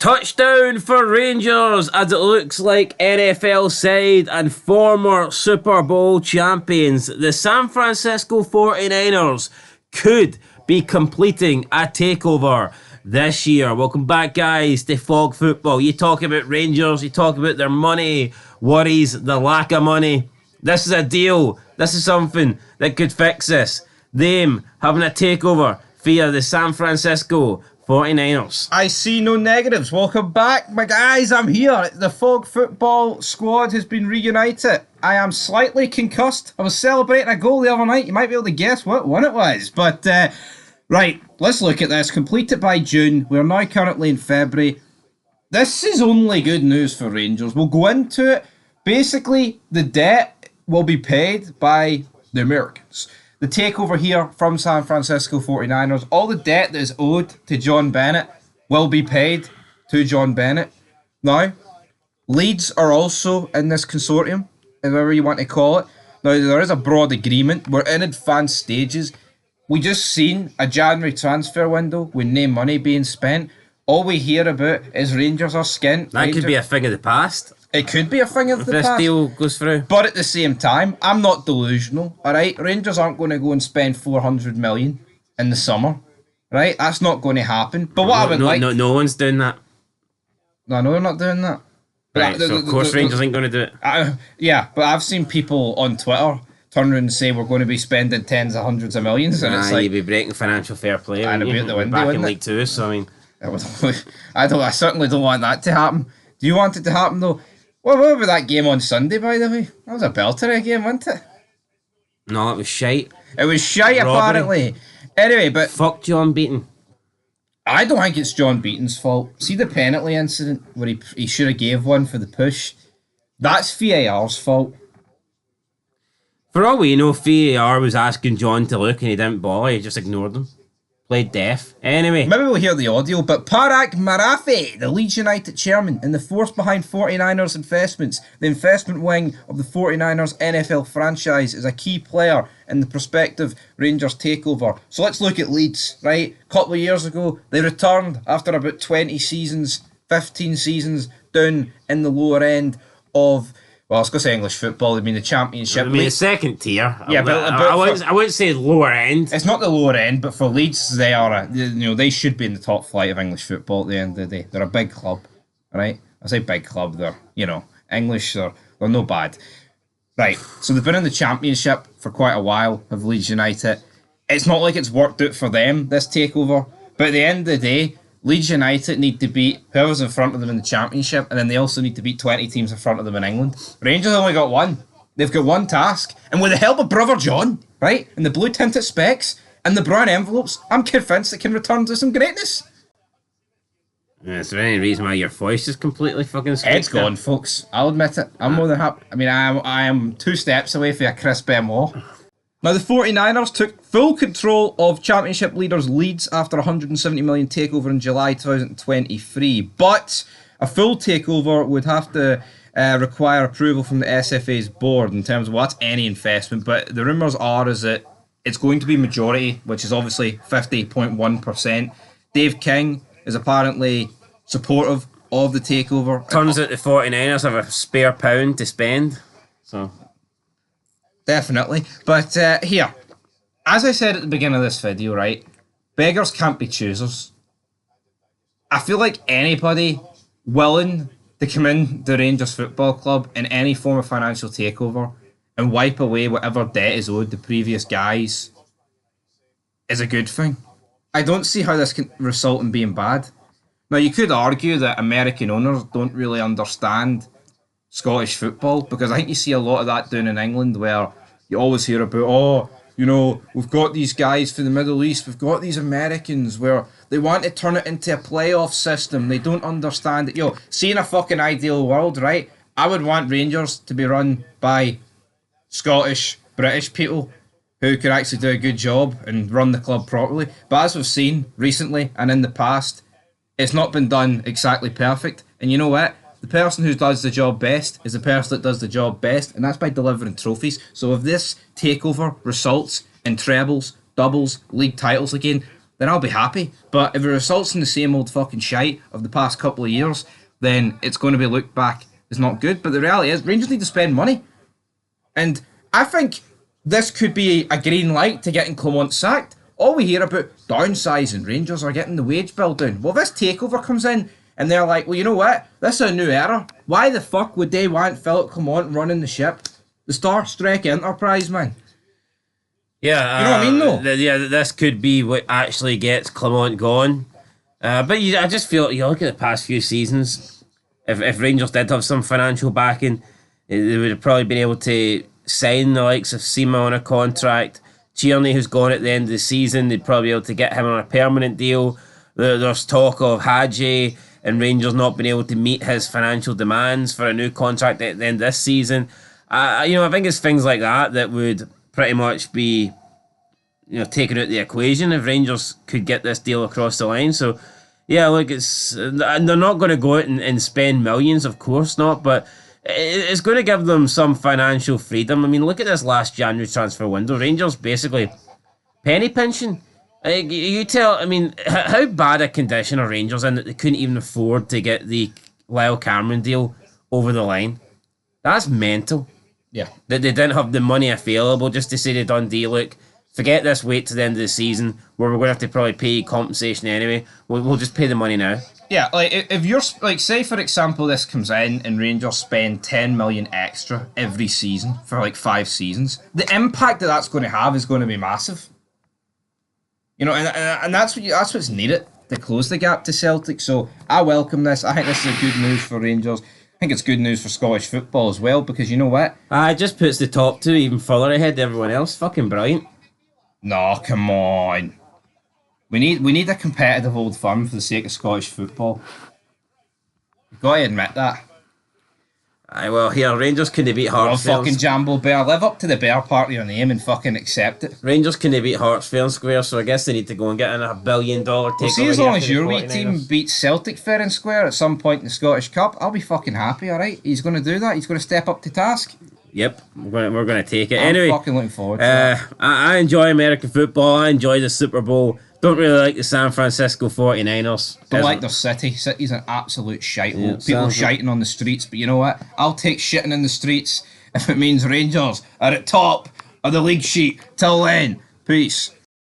Touchdown for Rangers as it looks like NFL side and former Super Bowl champions, the San Francisco 49ers, could be completing a takeover this year. Welcome back, guys, to Fog Football. You talk about Rangers, you talk about their money worries, the lack of money. This is a deal. This is something that could fix this. Them having a takeover via the San Francisco 49ers. I see no negatives. Welcome back, my guys. I'm here. The Fog Football squad has been reunited. I am slightly concussed. I was celebrating a goal the other night. You might be able to guess what one it was. But, right, let's look at this. Completed by June. We're now currently in February. This is only good news for Rangers. We'll go into it. Basically, the debt will be paid by the Americans. The takeover here from San Francisco 49ers, all the debt that is owed to John Bennett will be paid to John Bennett. Now, Leeds are also in this consortium, however you want to call it. Now, there is a broad agreement. We're in advanced stages. We just seen a January transfer window with no money being spent. All we hear about is Rangers are skint. That could be a thing of the past. It could be a thing of the past. If this deal goes through. But at the same time, I'm not delusional, alright? Rangers aren't going to go and spend 400 million in the summer, right? That's not going to happen. But what I would like... No one's doing that. No, they're not doing that. Right, so of course Rangers ain't going to do it. Yeah, but I've seen people on Twitter turn around and say we're going to be spending tens of hundreds of millions, and it's like... you'd be breaking financial fair play. I'd be at the window, back in League Two, so I mean... I certainly don't want that to happen. Do you want it to happen, though? What about that game on Sunday, by the way? That was a belter game, wasn't it? No, it was shite. It was shite, apparently. Anyway, but... Fuck John Beaton. I don't think it's John Beaton's fault. See the penalty incident where he should have gave one for the push? That's VAR's fault. For all we know, VAR was asking John to look and he didn't bother. He just ignored him. Played deaf. Anyway. Maybe we'll hear the audio, but Parag Marafi, the Leeds United chairman and the force behind 49ers investments, the investment wing of the 49ers NFL franchise, is a key player in the prospective Rangers takeover. So let's look at Leeds, right? A couple of years ago, they returned after about 20 seasons, 15 seasons down in the lower end of... Well, I was going to say English football. I mean the Championship. I mean the second tier. Yeah, but I wouldn't say lower end. It's not the lower end, but for Leeds, they are. They should be in the top flight of English football. At the end of the day, they're a big club, right? I say big club. They're English. They're no bad, right? So they've been in the Championship for quite a while. Have Leeds United? It's not like it's worked out for them this takeover, but at the end of the day, Leeds United need to beat whoever's in front of them in the Championship, and then they also need to beat 20 teams in front of them in England. Rangers only got one. They've got one task. And with the help of Brother John, right, and the blue-tinted specs, and the brown envelopes, I'm convinced it can return to some greatness. Is there any reason why your voice is completely fucking squeaked? It's gone, folks. I'll admit it. I'm more than happy. I mean, I am 2 steps away from a Chris Benoit. Now, the 49ers took full control of Championship leaders Leeds after a $170 million takeover in July 2023. But a full takeover would have to require approval from the SFA's board in terms of what's any investment. But the rumours are is that it's going to be majority, which is obviously 50.1%. Dave King is apparently supportive of the takeover. Turns out the 49ers have a spare pound to spend. So... Definitely. But here, as I said at the beginning of this video, right, beggars can't be choosers. I feel like anybody willing to come in the Rangers Football Club in any form of financial takeover and wipe away whatever debt is owed the previous guys is a good thing. I don't see how this can result in being bad. Now, you could argue that American owners don't really understand Scottish football, because I think you see a lot of that down in England where you always hear about, we've got these guys from the Middle East, we've got these Americans where they want to turn it into a playoff system. They don't understand it. See, in a fucking ideal world, right, I would want Rangers to be run by Scottish, British people who could actually do a good job and run the club properly. But as we've seen recently and in the past, it's not been done exactly perfect. And you know what? The person who does the job best is the person that does the job best, and that's by delivering trophies. So if this takeover results in trebles, doubles, league titles again, then I'll be happy. But if it results in the same old fucking shite of the past couple of years, then it's going to be looked back as not good. But the reality is, Rangers need to spend money. And I think this could be a green light to getting Clement sacked. All we hear about downsizing Rangers are getting the wage bill down. Well, this takeover comes in and they're like, well, you know what? This is a new era. Why the fuck would they want Philip Clement running the ship? The Star Trek Enterprise, man. Yeah, you know what I mean, though. Yeah, this could be what actually gets Clement going. But I just feel you look at the past few seasons. If Rangers did have some financial backing, they would have probably been able to sign the likes of Sima on a contract. Tierney, who's gone at the end of the season, they'd probably be able to get him on a permanent deal. There's talk of Hadji and Rangers not being able to meet his financial demands for a new contract at the end of this season. I think it's things like that would pretty much be, taken out of the equation if Rangers could get this deal across the line. So, yeah, look, they're not going to go out and spend millions, of course not, but it's going to give them some financial freedom. I mean, look at this last January transfer window. Rangers basically penny pinching. How bad a condition are Rangers in that they couldn't even afford to get the Lyle Cameron deal over the line? That's mental. Yeah. That they didn't have the money available just to say to Dundee, look, forget this, wait to the end of the season where we're going to have to probably pay compensation anyway. We'll just pay the money now. Yeah, like if you're like, say for example, this comes in and Rangers spend 10 million extra every season for like 5 seasons, the impact that's going to have is going to be massive. And that's what's needed to close the gap to Celtic. So I welcome this. I think this is a good news for Rangers. I think it's good news for Scottish football as well, because you know what? It just puts the top two even further ahead of everyone else. Fucking brilliant. No, come on. We need a competitive old firm for the sake of Scottish football. You've got to admit that. Rangers couldn't beat Hearts. Fucking Jambo Bear. Live up to the Bear part of your name and fucking accept it. Rangers couldn't beat Hearts fair and square, so I guess they need to go and get in $1 billion takeover. Well, see, as long as your wee team beats Celtic fair and square at some point in the Scottish Cup, I'll be fucking happy, alright? He's going to do that. He's going to step up to task. Yep, we're going to take it. I'm fucking looking forward to that. I enjoy American football. I enjoy the Super Bowl. Don't really like the San Francisco 49ers. Don't like their city. City's an absolute shithole. People shiting on the streets, but you know what? I'll take shitting in the streets if it means Rangers are at top of the league sheet. Till then, peace.